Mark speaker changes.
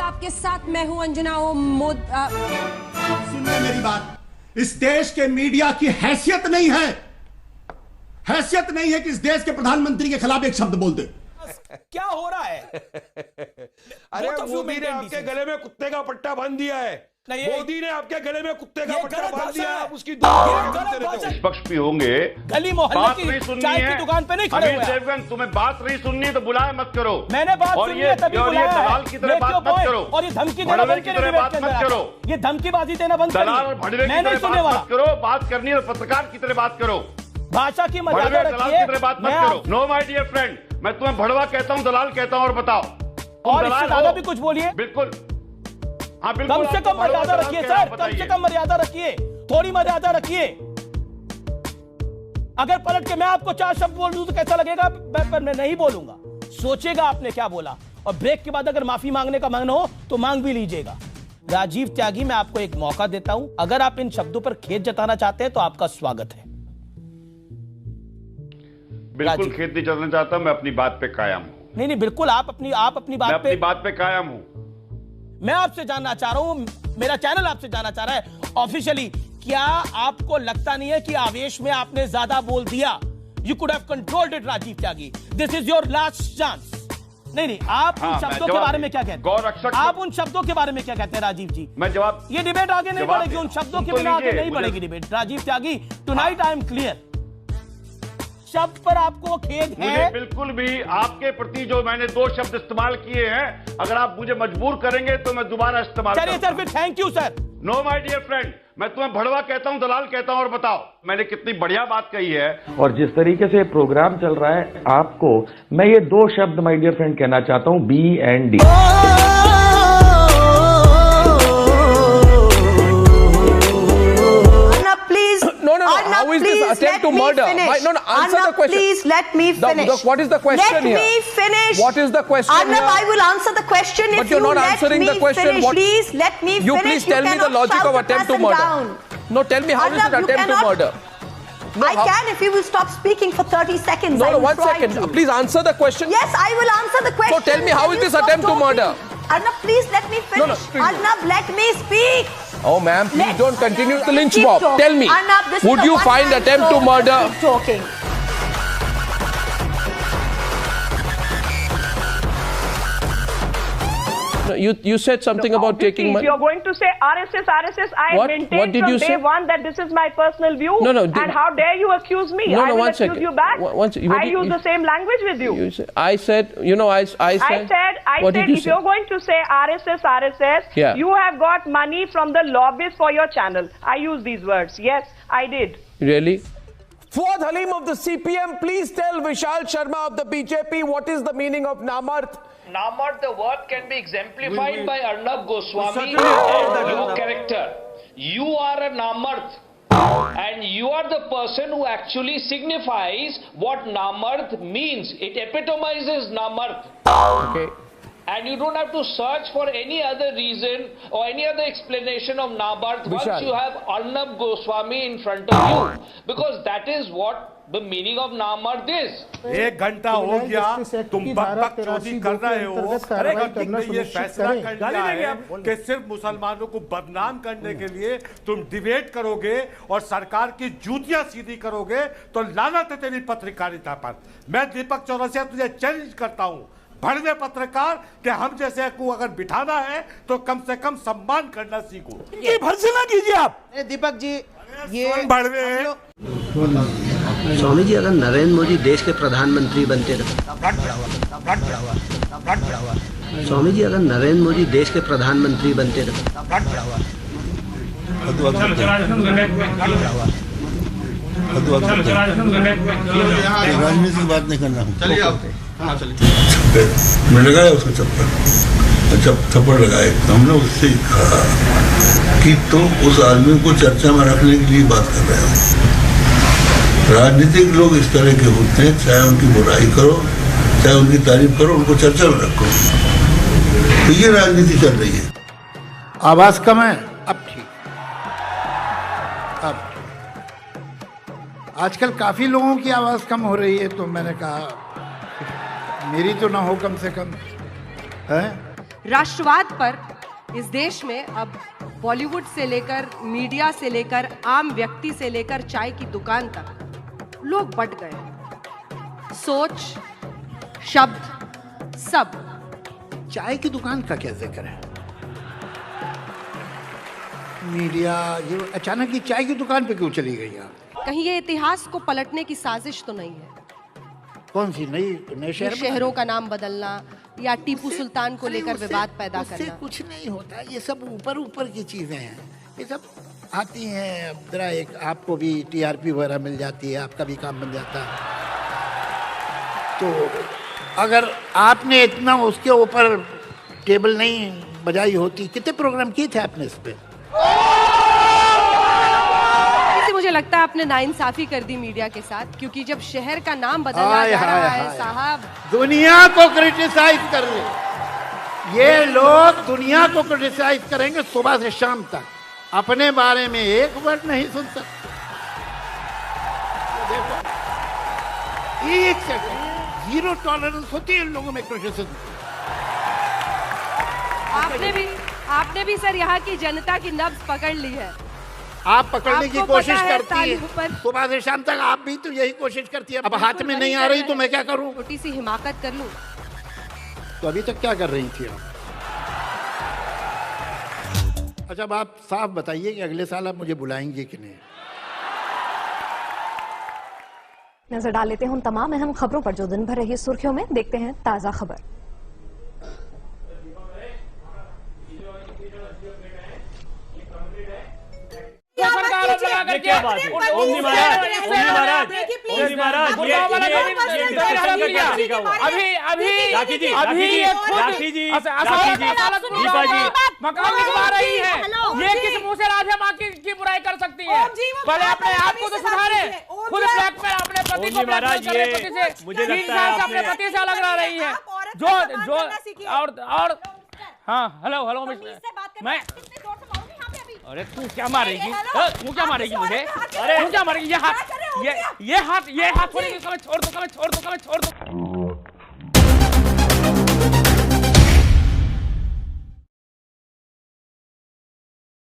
Speaker 1: आपके साथ मैं हूं अंजना
Speaker 2: सुनिए मेरी बात, इस देश के मीडिया की हैसियत नहीं है कि इस देश के प्रधानमंत्री के खिलाफ एक शब्द बोल दे।
Speaker 3: क्या हो रहा है?
Speaker 4: अरे मोदी ने आपके गले में कुत्ते का पट्टा बांध दिया है। मोदी ने आपके गले में कुत्ते का पट्टा बांध दिया है। आप उसकी
Speaker 5: निष्पक्ष भी होंगे,
Speaker 3: गली मोहल्ले की चाय की दुकान पे नहीं खड़े हुए।
Speaker 5: तुम्हें बात नहीं सुननी तो बुलाए मत करो।
Speaker 3: मैंने बात सुनी है तभी बुलाया है।
Speaker 5: दलाल की तरह बात मत करो
Speaker 3: और ये धमकी देना बंद करो,
Speaker 5: बात मत करो।
Speaker 3: ये धमकीबाजी देना बंद करो। मैं नहीं सुनने वाला।
Speaker 5: करो बात करनी है पत्रकार की तरह बात करो।
Speaker 3: भाषा की मर्यादा रखिए।
Speaker 5: बात मत करो। नो माय डियर फ्रेंड, मैं तुम्हें भड़वा कहता हूँ, दलाल कहता हूँ। और बताओ,
Speaker 3: और इससे ज्यादा भी कुछ बोलिए।
Speaker 5: बिल्कुल, हाँ बिल्कुल।
Speaker 3: कम से कम मर्यादा रखिए सर, कम से कम मर्यादा रखिए, थोड़ी मर्यादा रखिए। अगर पलट के मैं आपको 4 शब्द बोल दूं तो कैसा लगेगा? पर मैं नहीं बोलूंगा। सोचेगा आपने क्या बोला, और ब्रेक के बाद अगर माफी मांगने का मन हो तो मांग भी लीजिएगा। राजीव त्यागी, मैं आपको एक मौका देता हूं, अगर आप इन शब्दों पर खेद जताना चाहते हैं तो आपका स्वागत है।
Speaker 5: बिल्कुल खेद नहीं जताना चाहता, मैं अपनी बात पे कायम हूं।
Speaker 3: नहीं, बिल्कुल आप अपनी बात पे
Speaker 5: कायम हूं।
Speaker 3: मैं आपसे जानना चाह रहा हूं, मेरा चैनल आपसे जानना चाह रहा है ऑफिशियली, क्या आपको लगता नहीं है कि आवेश में आपने ज्यादा बोल दिया? You could have controlled it Rajiv Tyagi, this is your last chance. नहीं, आप उन शब्दों के बारे में क्या कहते हैं? आप उन शब्दों के बारे में क्या कहते हैं राजीव जी?
Speaker 5: मैं जवाब,
Speaker 3: ये डिबेट आगे नहीं बढ़ेगी, उन शब्दों के बिना आगे नहीं बढ़ेगी debate. Rajiv Tyagi, tonight I am clear, शब्द पर आपको खेद है?
Speaker 5: मुझे बिल्कुल भी आपके प्रति जो मैंने 2 शब्द इस्तेमाल किए हैं, अगर आप मुझे मजबूर करेंगे तो मैं दोबारा इस्तेमाल करूंगा।
Speaker 3: चलिए सर, फिर thank you sir.
Speaker 5: No my dear friend, मैं तुम्हें भड़वा कहता हूं, दलाल कहता हूं। और बताओ, मैंने कितनी बढ़िया बात कही है।
Speaker 6: और जिस तरीके से प्रोग्राम चल रहा है, आपको मैं ये 2 शब्द माय डियर फ्रेंड कहना चाहता हूं, B and D.
Speaker 4: No. How is this attempt to murder? No. Answer the question.
Speaker 7: Please let me finish.
Speaker 4: What is the question here?
Speaker 7: Let me finish.
Speaker 4: What is the question here?
Speaker 7: I will answer the question if
Speaker 4: you're not answering the question.
Speaker 7: Please let me finish.
Speaker 4: You please tell me the logic of attempt to murder. No, tell me how is it attempt to murder?
Speaker 7: I can if you will stop speaking for 30 seconds.
Speaker 4: No, 1 second. Please answer the question.
Speaker 7: Yes, I will answer the question.
Speaker 4: So tell me how is this attempt to murder?
Speaker 7: Arnab, please let me finish. Arnab, let me speak.
Speaker 4: Oh, ma'am, please don't continue the lynch mob. Tell me,
Speaker 7: Arnab,
Speaker 4: would you find attempt to murder?
Speaker 7: Keep talking.
Speaker 4: No, you said something about taking money.
Speaker 8: If you're going to say RSS, I maintained from day one that this is my personal view.
Speaker 4: No.
Speaker 8: And how dare you accuse me?
Speaker 4: No,
Speaker 8: I will
Speaker 4: one
Speaker 8: accuse
Speaker 4: second.
Speaker 8: you back. I use the same language with you.
Speaker 4: I said, I said
Speaker 8: if you're going to say RSS,
Speaker 4: yeah.
Speaker 8: You have got money from the lobbyists for your channel. I use these words. Yes, I did.
Speaker 4: Really?
Speaker 3: Fuad Halim of the CPM, please tell Vishal Sharma of the BJP what is the meaning of Namarth.
Speaker 9: Namarth, the word can be exemplified by Arnab Goswami and your character. You are a Namarth, and you are the person who actually signifies what Namarth means. It epitomizes Namarth.
Speaker 4: Okay.
Speaker 9: And you don't have to search for any other reason or any other explanation of Namarth once you have Arnab Goswami in front of you. Because that is what the meaning of Namarth is.
Speaker 2: 1 घंटा हो गया, तुम बकबक चोरी कर रहे हो। अगर तुमने ये फैसला कर लिया है कि सिर्फ मुसलमानों को बदनाम करने के लिए तुम डिबेट करोगे और सरकार की जूतियां सीधी करोगे, तो लानत है तेरी पत्रकारिता पर। मैं दीपक चौरसिया तुझे चैलेंज करता हूं, भड़वे पत्रकार कि हम जैसे को अगर बिठाना है तो कम से कम सम्मान करना सीखो।
Speaker 3: ये भर्त्सना कीजिए आप।
Speaker 10: दीपक जी, ये
Speaker 2: भड़वे
Speaker 10: स्वामी जी, अगर नरेंद्र मोदी देश के प्रधानमंत्री बनते स्वामी जी, अगर नरेंद्र मोदी देश के प्रधानमंत्री बनते
Speaker 11: राजनीति की बात नहीं करना। मैं लगाया उसको चप्पल, जब थप्पड़ लगाए तो हमने उससे कहा कि तुम उस आदमी को चर्चा में रखने के लिए बात कर रहे हो। राजनीतिक लोग इस तरह के होते हैं, चाहे उनकी बुराई करो चाहे उनकी तारीफ करो, उनको चर्चा में रखो। तो ये राजनीति चल रही है।
Speaker 12: आवाज कम है, अब ठीक। अब आजकल काफी लोगों की आवाज कम हो रही है, तो मैंने कहा मेरी तो ना हो कम से कम है।
Speaker 1: राष्ट्रवाद पर इस देश में अब बॉलीवुड से लेकर, मीडिया से लेकर, आम व्यक्ति से लेकर चाय की दुकान तक लोग बट गए। सोच, शब्द, सब।
Speaker 12: चाय की दुकान का क्या जिक्र है? मीडिया ये अचानक ही चाय की दुकान पे क्यों चली गई आप?
Speaker 1: कहीं ये इतिहास को पलटने की साजिश तो नहीं है?
Speaker 12: कौन सी नई
Speaker 1: शहरों का नाम बदलना या टीपू सुल्तान को लेकर विवाद पैदा करना?
Speaker 12: उससे कुछ नहीं होता, ये सब ऊपर ऊपर की चीजें हैं, ये सब आती हैं। अब जरा एक आपको भी टीआरपी वगैरह मिल जाती है, आपका भी काम बन जाता है। तो अगर आपने इतना उसके ऊपर टेबल नहीं बजाई होती, कितने प्रोग्राम किए थे आपने इस पे?
Speaker 1: मुझे लगता है आपने नाइंसाफी कर दी मीडिया के साथ, क्योंकि जब शहर का नाम बदलना जा रहा है साहब।
Speaker 12: दुनिया को क्रिटिसाइज कर ले, ये लोग दुनिया को क्रिटिसाइज करेंगे सुबह से शाम तक, अपने बारे में एक वर्ड नहीं सुन सकते। देखो, एक सेकंड, जीरो टॉलरेंस होती है इन लोगों में क्रिटिसिज्म।
Speaker 1: आपने भी सर यहाँ की जनता की नब्ज पकड़ ली है।
Speaker 12: आप पकड़ने की कोशिश करती है सुबह से शाम तक, आप भी तो यही कोशिश करती है। अब हाथ में नहीं आ रही तो मैं क्या करूं?
Speaker 1: छोटी सी हिमाकत कर लूं।
Speaker 12: तो अभी तक क्या कर रही थी आप? अच्छा, अब आप साफ बताइए कि अगले साल आप मुझे बुलाएंगे कि नहीं?
Speaker 13: नजर डाल लेते हैं उन तमाम अहम खबरों पर जो दिन भर रही सुर्खियों में। देखते हैं ताजा खबर।
Speaker 14: क्या बात है? ओमनी महाराज,
Speaker 15: मकान लिखवा रही है, ये किस मुंह से राधे माँ की बुराई कर सकती है? पहले अपने आप को तो सुधारे। खुद ब्लैक में अपने पति को मुझे लगता है अपने पति से अलग रह रही है। जो और हाँ, हेलो मैं, अरे तू क्या मारेगी? तू क्या मारेगी मुझे? अरे तू क्या मारेगी? ये हाथ छोड़ दो, छोड़ दो।